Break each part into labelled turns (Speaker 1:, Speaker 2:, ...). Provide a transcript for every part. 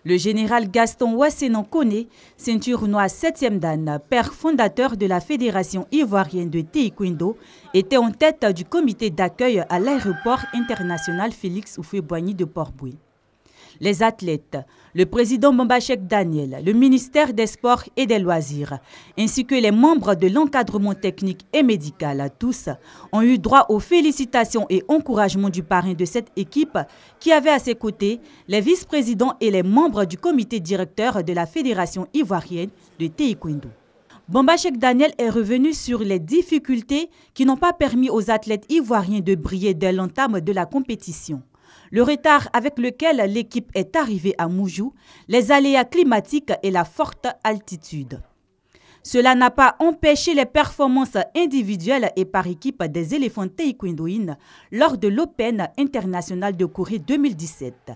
Speaker 1: Le général Gaston Ouassenon Koné, ceinture noire 7e dan, père fondateur de la Fédération ivoirienne de taekwondo, était en tête du comité d'accueil à l'aéroport international Félix Houphouët-Boigny de Port-Bouët. Les athlètes, le président Bombachek Daniel, le ministère des Sports et des Loisirs, ainsi que les membres de l'encadrement technique et médical, tous ont eu droit aux félicitations et encouragements du parrain de cette équipe qui avait à ses côtés les vice-présidents et les membres du comité directeur de la Fédération ivoirienne de taekwondo. Bombachek Daniel est revenu sur les difficultés qui n'ont pas permis aux athlètes ivoiriens de briller dès l'entame de la compétition. Le retard avec lequel l'équipe est arrivée à Moujou, les aléas climatiques et la forte altitude. Cela n'a pas empêché les performances individuelles et par équipe des éléphants taekwondoïnes lors de l'Open international de Corée 2017.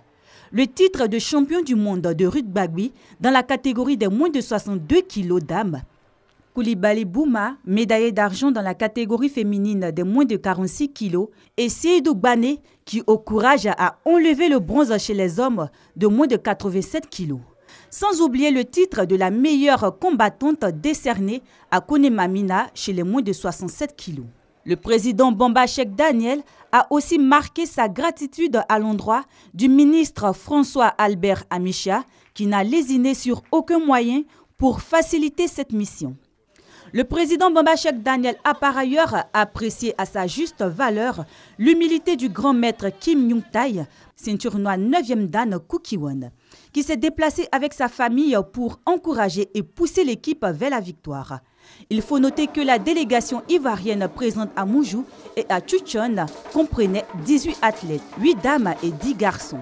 Speaker 1: Le titre de champion du monde de rugby dans la catégorie des moins de 62 kg dames. Koulibaly Bouma, médaillé d'argent dans la catégorie féminine des moins de 46 kg, et Seydou Bané, qui au courage a enlevé le bronze chez les hommes de moins de 87 kg. Sans oublier le titre de la meilleure combattante décernée à Konema Mina chez les moins de 67 kg. Le président Bombachek Daniel a aussi marqué sa gratitude à l'endroit du ministre François Albert Amicha, qui n'a lésiné sur aucun moyen pour faciliter cette mission. Le président Bombachek Daniel a par ailleurs apprécié à sa juste valeur l'humilité du grand maître Kim Young-tae, ceinture noire 9e dan Kukiwon, qui s'est déplacé avec sa famille pour encourager et pousser l'équipe vers la victoire. Il faut noter que la délégation ivoirienne présente à Moujou et à Tchouchon comprenait 18 athlètes, 8 dames et 10 garçons.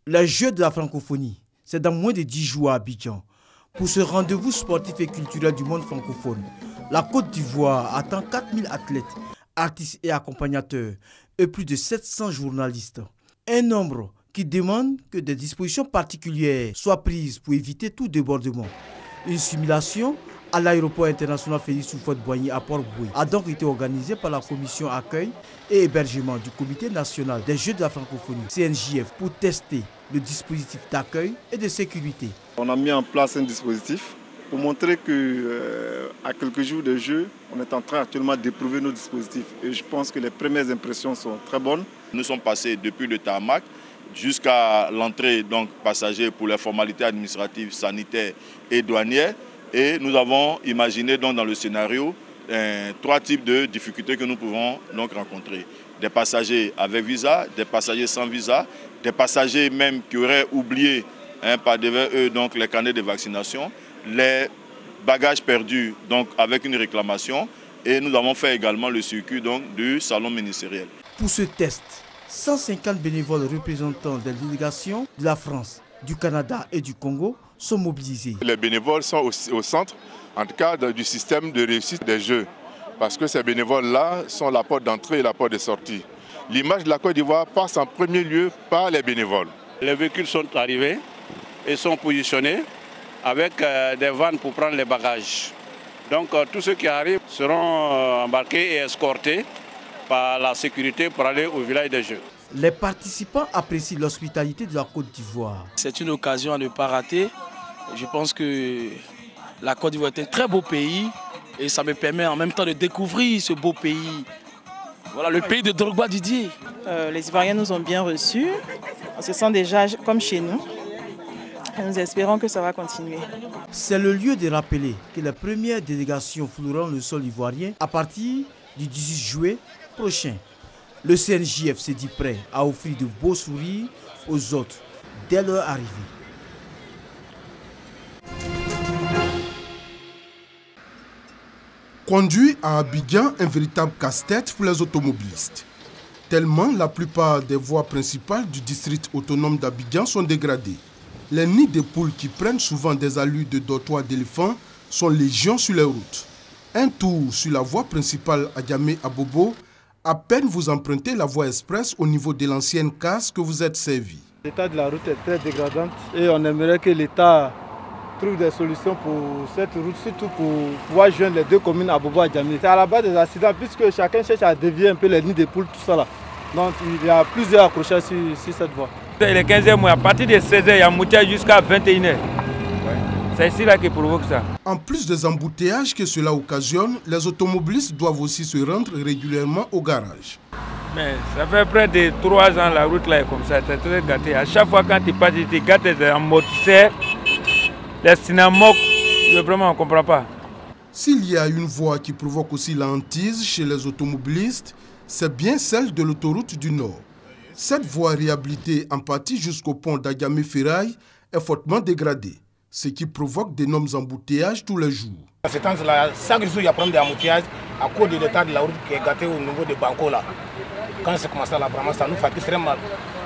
Speaker 2: Les Jeux de la francophonie, c'est dans moins de 10 jours à Abidjan. Pour ce rendez-vous sportif et culturel du monde francophone, la Côte d'Ivoire attend 4000 athlètes, artistes et accompagnateurs, et plus de 700 journalistes. Un nombre qui demande que des dispositions particulières soient prises pour éviter tout débordement. Une simulation à l'aéroport international Félix Houphouët-Boigny à Port-Bouët a donc été organisée par la commission accueil et hébergement du comité national des Jeux de la francophonie, CNJF, pour tester le dispositif d'accueil et de sécurité.
Speaker 3: On a mis en place un dispositif pour montrer qu'à quelques jours de jeu, on est en train actuellement d'éprouver nos dispositifs. Et je pense que les premières impressions sont très bonnes.
Speaker 4: Nous sommes passés depuis le tarmac jusqu'à l'entrée donc passager pour les formalités administratives, sanitaires et douanières. Et nous avons imaginé donc dans le scénario 3 types de difficultés que nous pouvons donc rencontrer. Des passagers avec visa, des passagers sans visa, des passagers même qui auraient oublié par devant eux donc les carnets de vaccination, les bagages perdus donc avec une réclamation, et nous avons fait également le circuit donc du salon ministériel.
Speaker 2: Pour ce test, 150 bénévoles représentants des délégations de la France, du Canada et du Congo sont mobilisés.
Speaker 5: Les bénévoles sont au centre, en tout cas du système de réussite des Jeux, parce que ces bénévoles-là sont la porte d'entrée et la porte de sortie. L'image de la Côte d'Ivoire passe en premier lieu par les bénévoles.
Speaker 6: Les véhicules sont arrivés et sont positionnés avec des vannes pour prendre les bagages. Donc tous ceux qui arrivent seront embarqués et escortés par la sécurité pour aller au village des Jeux.
Speaker 2: Les participants apprécient l'hospitalité de la Côte d'Ivoire.
Speaker 7: C'est une occasion à ne pas rater. Je pense que la Côte d'Ivoire est un très beau pays et ça me permet en même temps de découvrir ce beau pays. Voilà, le pays de Drogba Didier.
Speaker 8: Les Ivoiriens nous ont bien reçus. On se sent déjà comme chez nous. Et nous espérons que ça va continuer.
Speaker 2: C'est le lieu de rappeler que les premières délégations fouleront le sol ivoirien à partir du 18 juillet prochain. Le CNJF s'est dit prêt à offrir de beaux sourires aux autres dès leur arrivée.
Speaker 9: Conduit à Abidjan, un véritable casse-tête pour les automobilistes. Tellement la plupart des voies principales du district autonome d'Abidjan sont dégradées. Les nids de poules qui prennent souvent des allures de dortoirs d'éléphants sont légion sur les routes. Un tour sur la voie principale à Diamé-Abobo, à peine vous empruntez la voie express au niveau de l'ancienne case que vous êtes servi.
Speaker 10: L'état de la route est très dégradant et on aimerait que l'État trouve des solutions pour cette route, surtout pour pouvoir joindre les deux communes Abobo et Diamé. C'est à la base des accidents puisque chacun cherche à dévier un peu les nids de poules, tout ça là. Donc il y a plusieurs accrochages sur cette voie.
Speaker 11: Le 15e mois, à partir de 16h, il y a embouteillage jusqu'à 21h. C'est ici là qui provoque ça.
Speaker 9: En plus des embouteillages que cela occasionne, les automobilistes doivent aussi se rendre régulièrement au garage.
Speaker 11: Mais ça fait près de 3 ans la route là est comme ça, c'est très gâté. À chaque fois quand tu passes, tu gâtes les amortisseurs, les synamoques, vraiment on ne comprend pas.
Speaker 9: S'il y a une voie qui provoque aussi la hantise chez les automobilistes, c'est bien celle de l'autoroute du Nord. Cette voie réhabilitée en partie jusqu'au pont d'Agamé-Ferraille est fortement dégradée, ce qui provoque d'énormes embouteillages tous les jours.
Speaker 12: À ce temps-là, chaque jour, il y a problème d'embouteillage à cause de l'état de la route qui est gâté au niveau de Banco là. Quand c'est comme ça, là, vraiment, ça nous fatigue très mal.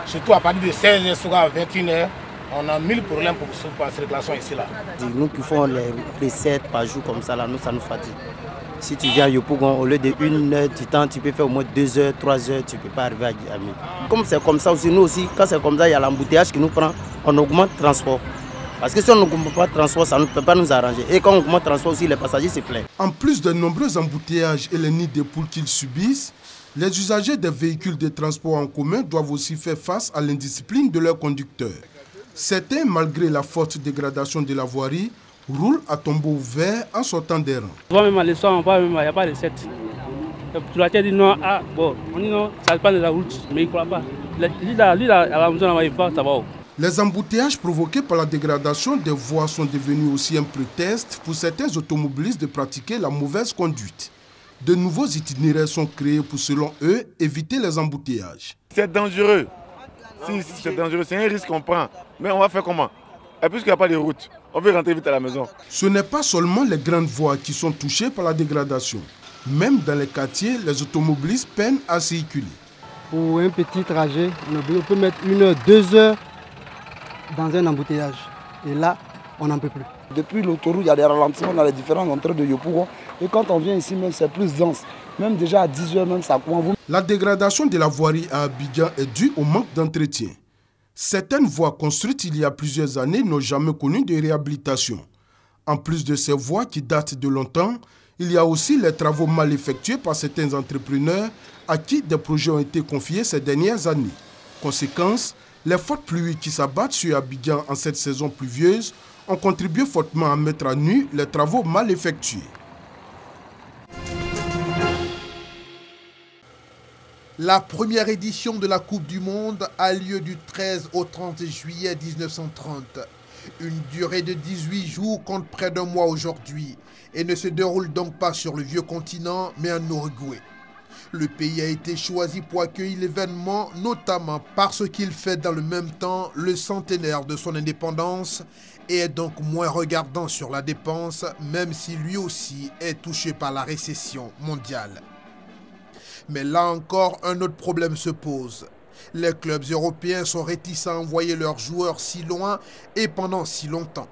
Speaker 12: Surtout à partir de 16h à 21h, on a 1000 problèmes pour la circulation ici là.
Speaker 13: Nous qui faisons les recettes par jour comme ça, là, nous, ça nous fatigue. Si tu viens à Yopougon, au lieu de 1 heure du temps, tu peux faire au moins 2 heures, 3 heures, tu ne peux pas arriver à Guiamé. Comme c'est comme ça aussi, nous aussi, quand c'est comme ça, il y a l'embouteillage qui nous prend, on augmente le transport. Parce que si on n'augmente pas le transport, ça ne peut pas nous arranger. Et quand on augmente le transport aussi, les passagers se plaignent.
Speaker 9: En plus de nombreux embouteillages et les nids de poules qu'ils subissent, les usagers des véhicules de transport en commun doivent aussi faire face à l'indiscipline de leurs conducteurs. Certains, malgré la forte dégradation de la voirie, roulent à tombeau ouvert en sortant des rangs.
Speaker 14: Même à l'histoire, il n'y a pas de recette. Tu l'as dit non, ah, bon, on dit non, ça dépend de la route, mais il ne croit pas. Lui, à la maison, il va, ça va.
Speaker 9: Les embouteillages provoqués par la dégradation des voies sont devenus aussi un prétexte pour certains automobilistes de pratiquer la mauvaise conduite. De nouveaux itinéraires sont créés pour, selon eux, éviter les embouteillages.
Speaker 5: C'est dangereux. Si c'est dangereux, c'est un risque qu'on prend. Mais on va faire comment? Et puisqu'il n'y a pas de route, on veut rentrer vite à la maison.
Speaker 9: Ce n'est pas seulement les grandes voies qui sont touchées par la dégradation. Même dans les quartiers, les automobilistes peinent à circuler.
Speaker 15: Pour un petit trajet, on peut mettre 1 heure, 2 heures dans un embouteillage. Et là, on n'en peut plus.
Speaker 16: Depuis l'autoroute, il y a des ralentissements dans les différentes entrées de Yopougon. Et quand on vient ici, même c'est plus dense. Même déjà à 10 heures, même ça coince.
Speaker 9: La dégradation de la voirie à Abidjan est due au manque d'entretien. Certaines voies construites il y a plusieurs années n'ont jamais connu de réhabilitation. En plus de ces voies qui datent de longtemps, il y a aussi les travaux mal effectués par certains entrepreneurs à qui des projets ont été confiés ces dernières années. Conséquence, les fortes pluies qui s'abattent sur Abidjan en cette saison pluvieuse ont contribué fortement à mettre à nu les travaux mal effectués.
Speaker 17: La première édition de la Coupe du Monde a lieu du 13 au 30 juillet 1930. Une durée de 18 jours compte près d'un mois aujourd'hui et ne se déroule donc pas sur le vieux continent mais en Uruguay. Le pays a été choisi pour accueillir l'événement, notamment parce qu'il fait dans le même temps le centenaire de son indépendance et est donc moins regardant sur la dépense, même si lui aussi est touché par la récession mondiale. Mais là encore, un autre problème se pose. Les clubs européens sont réticents à envoyer leurs joueurs si loin et pendant si longtemps.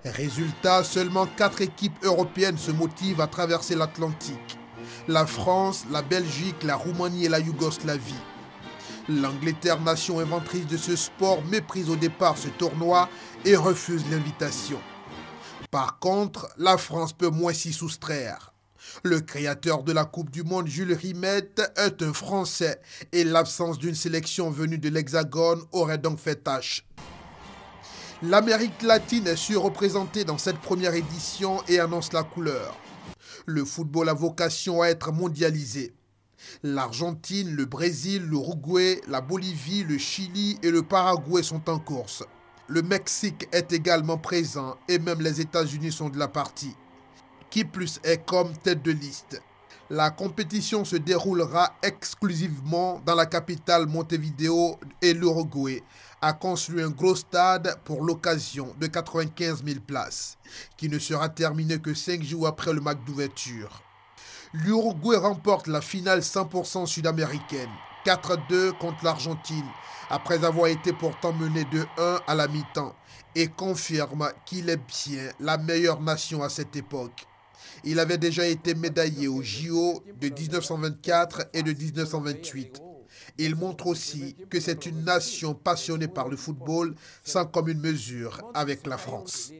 Speaker 17: Résultat, seulement 4 équipes européennes se motivent à traverser l'Atlantique. La France, la Belgique, la Roumanie et la Yougoslavie. L'Angleterre, nation inventrice de ce sport, méprise au départ ce tournoi et refuse l'invitation. Par contre, la France peut moins s'y soustraire. Le créateur de la Coupe du Monde, Jules Rimet, est un Français et l'absence d'une sélection venue de l'Hexagone aurait donc fait tâche. L'Amérique latine est surreprésentée dans cette première édition et annonce la couleur. Le football a vocation à être mondialisé. L'Argentine, le Brésil, l'Uruguay, la Bolivie, le Chili et le Paraguay sont en course. Le Mexique est également présent et même les États-Unis sont de la partie. Qui plus est comme tête de liste. La compétition se déroulera exclusivement dans la capitale Montevideo et l'Uruguay a construit un gros stade pour l'occasion de 95 000 places, qui ne sera terminé que 5 jours après le match d'ouverture. L'Uruguay remporte la finale 100% sud-américaine, 4-2 contre l'Argentine, après avoir été pourtant mené 2-1 à la mi-temps, et confirme qu'il est bien la meilleure nation à cette époque. Il avait déjà été médaillé aux JO de 1924 et de 1928. Il montre aussi que c'est une nation passionnée par le football, sans commune mesure avec la France.